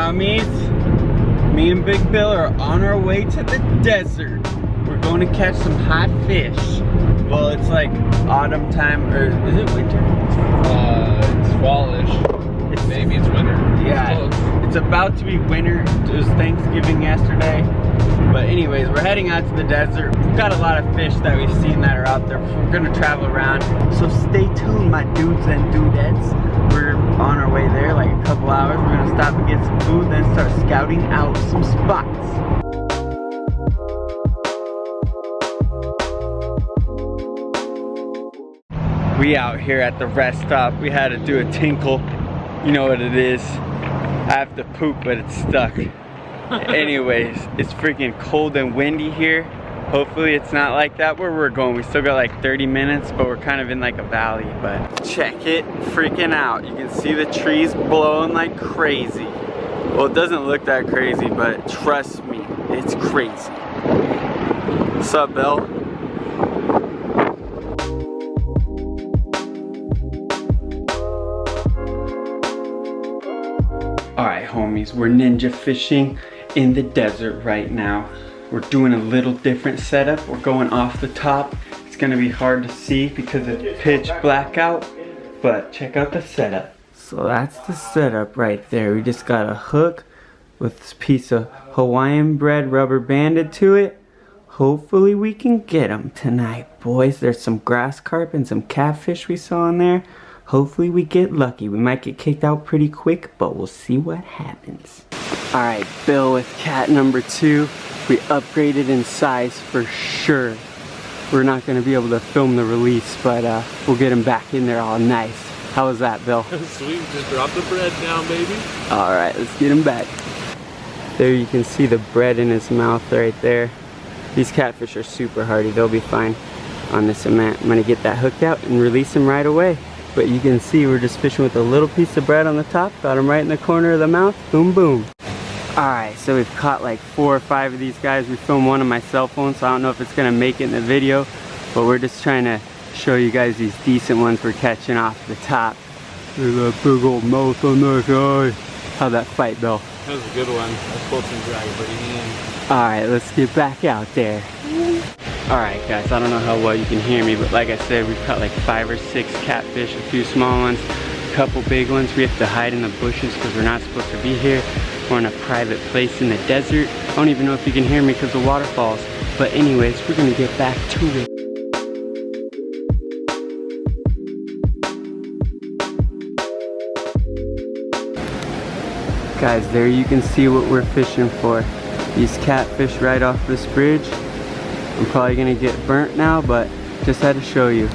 homies, me and Big Bill are on our way to the desert. We're going to catch some hot fish. Well, it's like autumn time, or is it winter? It's fallish. Maybe it's winter. Yeah, it's about to be winter. It was Thanksgiving yesterday. But anyways, we're heading out to the desert. We've got a lot of fish that we've seen that are out there. We're gonna travel around. So stay tuned, my dudes and dudettes. We're on our way there, like a couple hours. We're gonna stop and get some food, then start scouting out some spots. We out here at the rest stop. We had to do a tinkle. You know what it is. I have to poop, but it's stuck. Anyways, it's freaking cold and windy here. Hopefully it's not like that where we're going. We still got like 30 minutes, but we're kind of in like a valley. But check it freaking out. You can see the trees blowing like crazy. Well, it doesn't look that crazy, but trust me, it's crazy. What's up, Bill? Alright, homies, we're ninja fishing in the desert right now. We're doing a little different setup. We're going off the top. It's gonna be hard to see because it's pitch black out, but check out the setup. So that's the setup right there. We just got a hook with this piece of Hawaiian bread rubber banded to it. Hopefully we can get them tonight, boys. There's some grass carp and some catfish we saw in there. Hopefully we get lucky. We might get kicked out pretty quick, but we'll see what happens. Alright, Bill with cat number 2. We upgraded in size for sure. We're not going to be able to film the release, but we'll get him back in there all nice. How was that, Bill? Sweet, just drop the bread down, baby. Alright, let's get him back. There you can see the bread in his mouth right there. These catfish are super hardy. They'll be fine on this amount. I'm going to get that hooked out and release him right away. But you can see we're just fishing with a little piece of bread on the top. Got him right in the corner of the mouth. Boom, boom. Alright, so we've caught like 4 or 5 of these guys. We filmed one on my cell phone, so I don't know if it's going to make it in the video. But we're just trying to show you guys these decent ones we're catching off the top. Look at that big old mouth on that guy. How'd that fight, Bill? That was a good one. I spoke some drag, but he didn't. Alright, let's get back out there. Alright guys, I don't know how well you can hear me, but like I said, we've caught like 5 or 6 catfish, a few small ones, a couple big ones. We have to hide in the bushes because we're not supposed to be here. We're in a private place in the desert. I don't even know if you can hear me because of waterfalls. But anyways, we're gonna get back to it. Guys, there you can see what we're fishing for. These catfish right off this bridge. I'm probably gonna get burnt now, but just had to show you.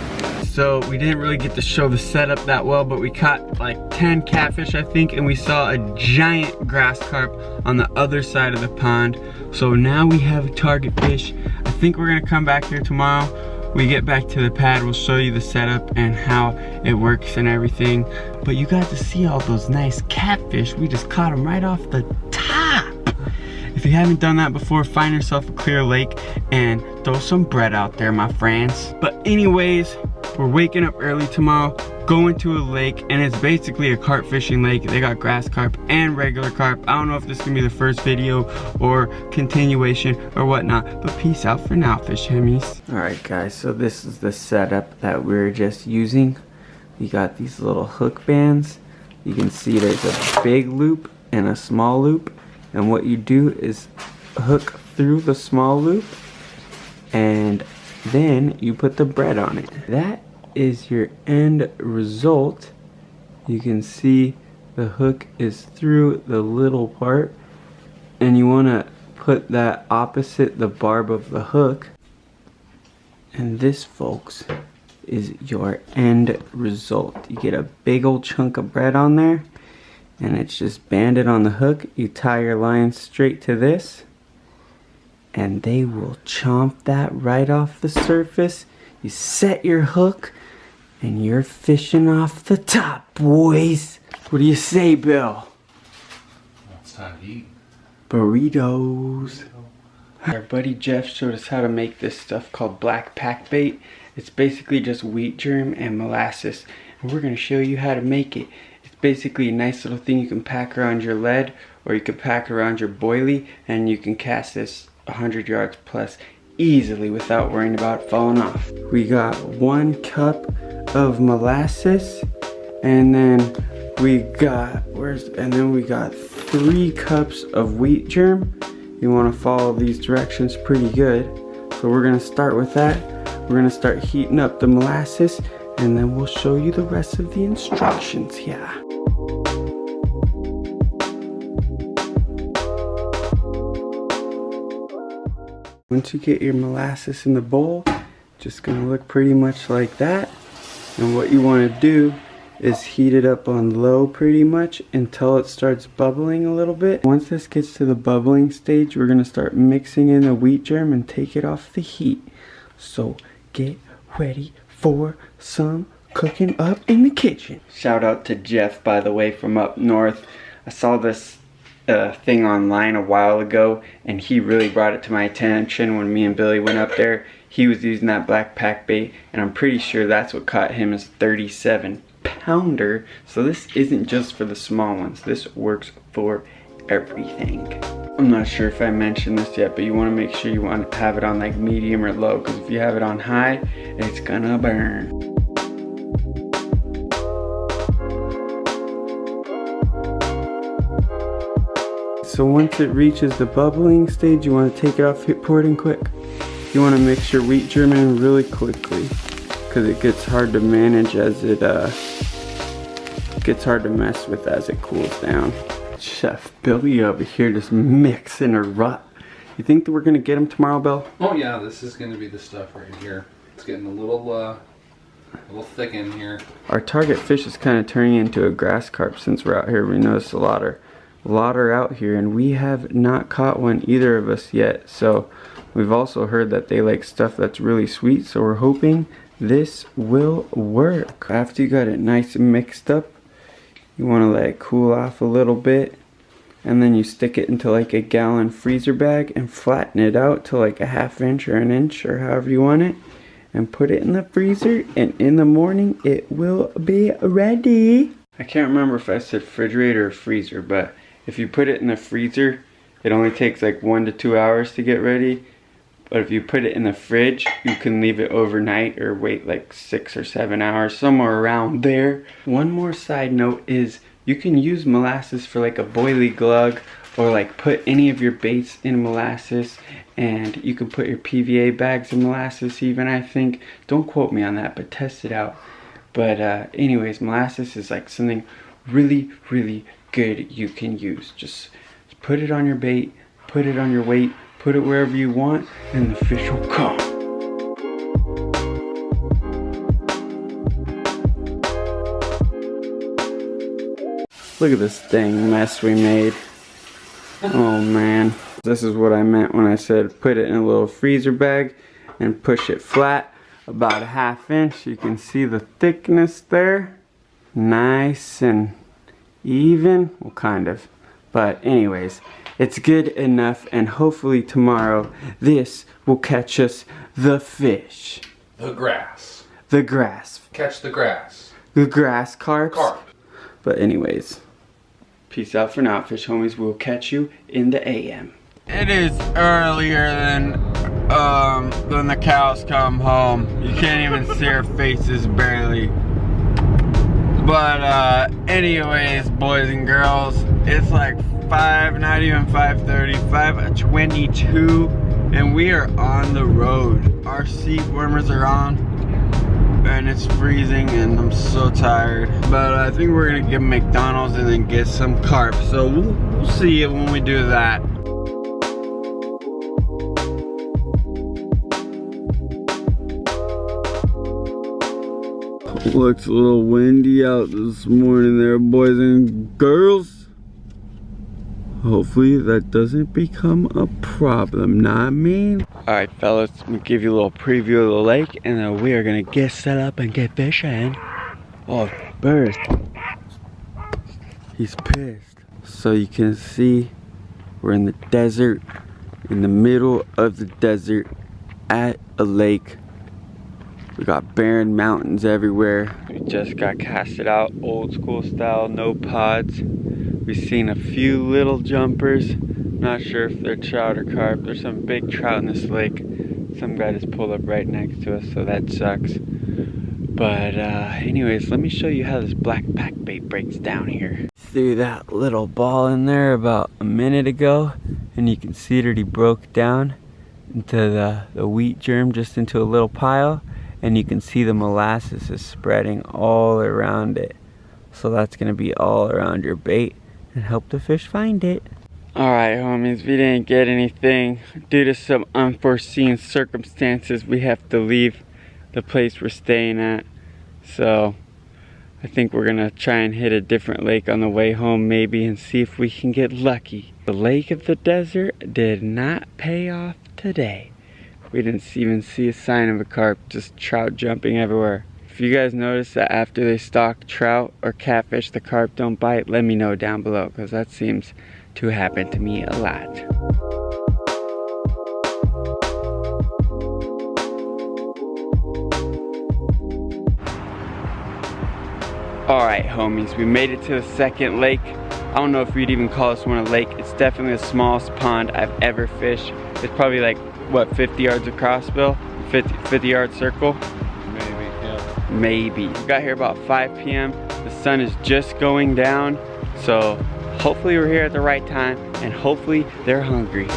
So we didn't really get to show the setup that well, but we caught like 10 catfish, I think, and we saw a giant grass carp on the other side of the pond. So now we have a target fish. I think we're gonna come back here tomorrow. We get back to the pad, we'll show you the setup and how it works and everything. But you got to see all those nice catfish. We just caught them right off the top. If you haven't done that before, find yourself a clear lake and throw some bread out there, my friends. But anyways, we're waking up early tomorrow, going to a lake, and it's basically a carp fishing lake. They got grass carp and regular carp. I don't know if this is gonna be the first video or continuation or whatnot, but peace out for now, fish homies. Alright guys, so this is the setup that we're just using. We got these little hook bands. You can see there's a big loop and a small loop. And what you do is hook through the small loop and then you put the bread on it. That is your end result. You can see the hook is through the little part and you want to put that opposite the barb of the hook. And this, folks, is your end result. You get a big old chunk of bread on there. And it's just banded on the hook. You tie your line straight to this and they will chomp that right off the surface. You set your hook and you're fishing off the top, boys. What do you say, Bill? It's time to eat. Burritos. Our buddy Jeff showed us how to make this stuff called black packbait. It's basically just wheat germ and molasses, and we're going to show you how to make it. It's basically a nice little thing you can pack around your lead, or you can pack around your boilie, and you can cast this 100 yards plus easily without worrying about it falling off. We got 1 cup of molasses, and then we got we got 3 cups of wheat germ. You want to follow these directions pretty good. So we're gonna start with that. We're gonna start heating up the molasses, and then we'll show you the rest of the instructions. Yeah. Once you get your molasses in the bowl, just gonna look pretty much like that. And what you want to do is heat it up on low pretty much until it starts bubbling a little bit. Once this gets to the bubbling stage, we're gonna start mixing in the wheat germ and take it off the heat. So get ready for some cooking up in the kitchen. Shout out to Jeff, by the way, from up north. I saw this thing online a while ago, and he really brought it to my attention when me and Billy went up there. He was using that black Packbait, and I'm pretty sure that's what caught him his 37-pounder. So this isn't just for the small ones. This works for everything. I'm not sure if I mentioned this yet, but you want to make sure you want to have it on like medium or low, because if you have it on high, it's gonna burn. So once it reaches the bubbling stage, you want to take it off, pour it in quick. You want to mix your wheat germ in really quickly, because it gets hard to manage as it gets hard to mess with as it cools down. Chef Billy over here just mixing a rut. You think that we're gonna get him tomorrow, Bill? Oh yeah, this is gonna be the stuff right here. It's getting a little thick in here. Our target fish is kind of turning into a grass carp since we're out here. We noticed a lot are out here, and we have not caught one, either of us, yet. So we've also heard that they like stuff that's really sweet, so we're hoping this will work. After you got it nice and mixed up, you want to let it cool off a little bit, and then you stick it into like a gallon freezer bag and flatten it out to like a 1/2 inch or an inch or however you want it, and put it in the freezer, and in the morning it will be ready. I can't remember if I said refrigerator or freezer, but if you put it in the freezer, it only takes like 1 to 2 hours to get ready. But if you put it in the fridge, you can leave it overnight or wait like 6 or 7 hours, somewhere around there. One more side note is you can use molasses for like a boilie glug, or like put any of your baits in molasses, and you can put your PVA bags in molasses even, I think. Don't quote me on that, but test it out. But anyways, molasses is like something really, really good you can use. Just put it on your bait, put it on your weight, put it wherever you want, and the fish will come. Look at this dang mess we made. Oh man. This is what I meant when I said put it in a little freezer bag and push it flat about a 1/2 inch. You can see the thickness there. Nice and even. Well, kind of. But anyways, it's good enough, and hopefully tomorrow this will catch us the fish. The grass. The grass. Catch the grass. The grass carps. Carp. But anyways, peace out for now, fish homies. We'll catch you in the AM. It is earlier than the cows come home. You can't even see our faces barely. But anyways, boys and girls, it's like 5, not even 5:30, 5:22, and we are on the road. Our seat warmers are on, and it's freezing, and I'm so tired. But I think we're gonna get McDonald's and then get some carp. So we'll see you when we do that. Looks a little windy out this morning there, boys and girls. Hopefully that doesn't become a problem, know what I mean? Alright fellas, I'm gonna give you a little preview of the lake, and then we are gonna get set up and get fishing. Oh, bird. He's pissed. So you can see we're in the desert, in the middle of the desert, at a lake. We got barren mountains everywhere. We just got casted out, old school style, no pods. We've seen a few little jumpers. Not sure if they're trout or carp. There's some big trout in this lake. Some guy just pulled up right next to us, so that sucks. But anyways, let me show you how this black pack bait breaks down here. Threw that little ball in there about a minute ago, and you can see that he broke down into the wheat germ, just into a little pile. And you can see the molasses is spreading all around it. So that's gonna be all around your bait and help the fish find it. Alright homies, we didn't get anything. Due to some unforeseen circumstances, we have to leave the place we're staying at. So I think we're gonna try and hit a different lake on the way home maybe and see if we can get lucky. The lake of the desert did not pay off today. We didn't even see a sign of a carp, just trout jumping everywhere. If you guys notice that after they stalk trout or catfish, the carp don't bite, let me know down below, because that seems to happen to me a lot. Alright homies, we made it to the second lake. I don't know if we'd even call this one a lake. It's definitely the smallest pond I've ever fished. It's probably like, what, 50 yards across, Bill? 50 yard circle? Maybe, yeah. Maybe. We got here about 5 p.m. The sun is just going down, so hopefully we're here at the right time, and hopefully they're hungry.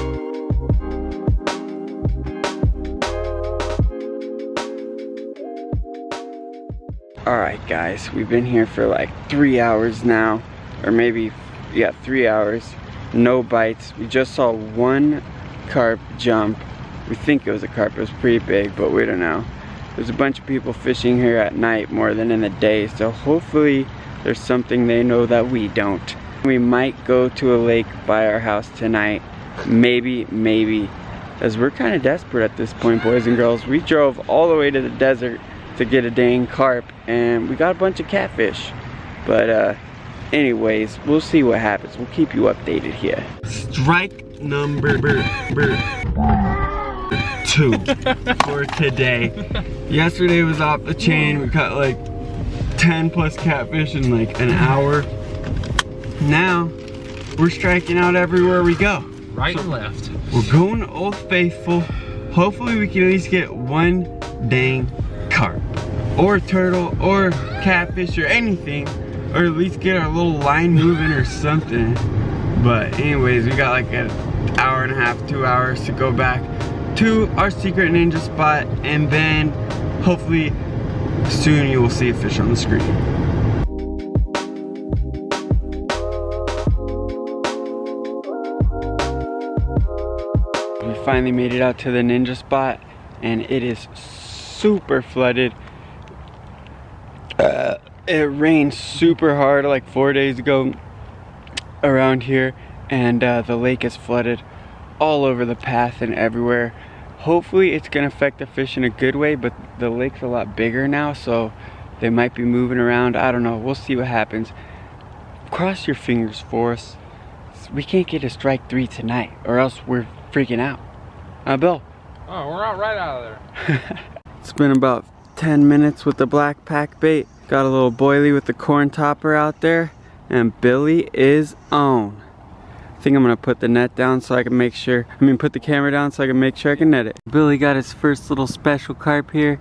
Alright guys, we've been here for like 3 hours now, or maybe, yeah, 3 hours. No bites. We just saw one carp jump. We think it was a carp, it was pretty big, but we don't know. There's a bunch of people fishing here at night more than in the day, so hopefully there's something they know that we don't. We might go to a lake by our house tonight. Maybe, as we're kind of desperate at this point, boys and girls. We drove all the way to the desert to get a dang carp, and we got a bunch of catfish. But anyways, we'll see what happens. We'll keep you updated here. Strike number 2 for today. Yesterday was off the chain. We caught like 10 plus catfish in like an hour. Now we're striking out everywhere we go. Right and left. We're going to Old Faithful. Hopefully we can at least get one dang carp or turtle or catfish or anything, or at least get our little line moving or something. But anyways, we got like an hour and a half, 2 hours to go back to our secret ninja spot, and then hopefully soon you will see a fish on the screen. We finally made it out to the ninja spot, and it is super flooded. It rained super hard like 4 days ago around here, and the lake is flooded all over the path and everywhere. Hopefully it's gonna affect the fish in a good way, but the lake's a lot bigger now, so they might be moving around. I don't know, we'll see what happens. Cross your fingers for us. We can't get a strike 3 tonight, or else we're freaking out. Bill? Oh, we're out right out of there. It's been about 10 minutes with the black pack bait. Got a little boilie with the corn topper out there, and Billy is on. I think I'm gonna put the net down so I can make sure, put the camera down so I can make sure I can net it. Billy got his first little special carp here.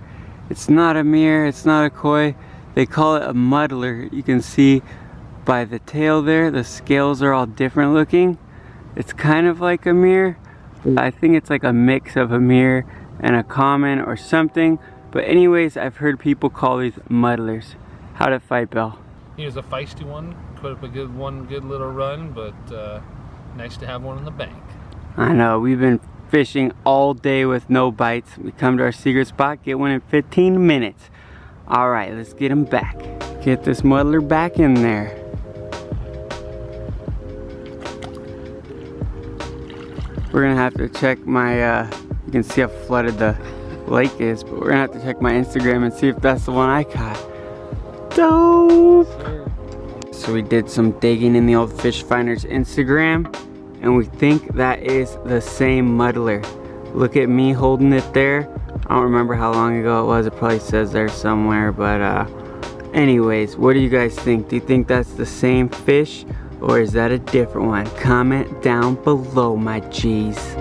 It's not a mirror, it's not a koi. They call it a muddler. You can see by the tail there, the scales are all different looking. It's kind of like a mirror. I think it's like a mix of a mirror and a common or something. But anyways, I've heard people call these muddlers. How'd it fight, Bill? He was a feisty one. Put up a good little run, but nice to have one in the bank. I know, we've been fishing all day with no bites. We come to our secret spot, get one in 15 minutes. All right, let's get him back. Get this muddler back in there. We're gonna have to check my, you can see how flooded the lake is, but we're gonna have to check my Instagram and see if that's the one I caught. Dope! So we did some digging in the old fish finder's Instagram, and we think that is the same muddler. Look at me holding it there. I don't remember how long ago it was. It probably says there somewhere, but anyways, what do you guys think? Do you think that's the same fish or is that a different one? Comment down below, my G's.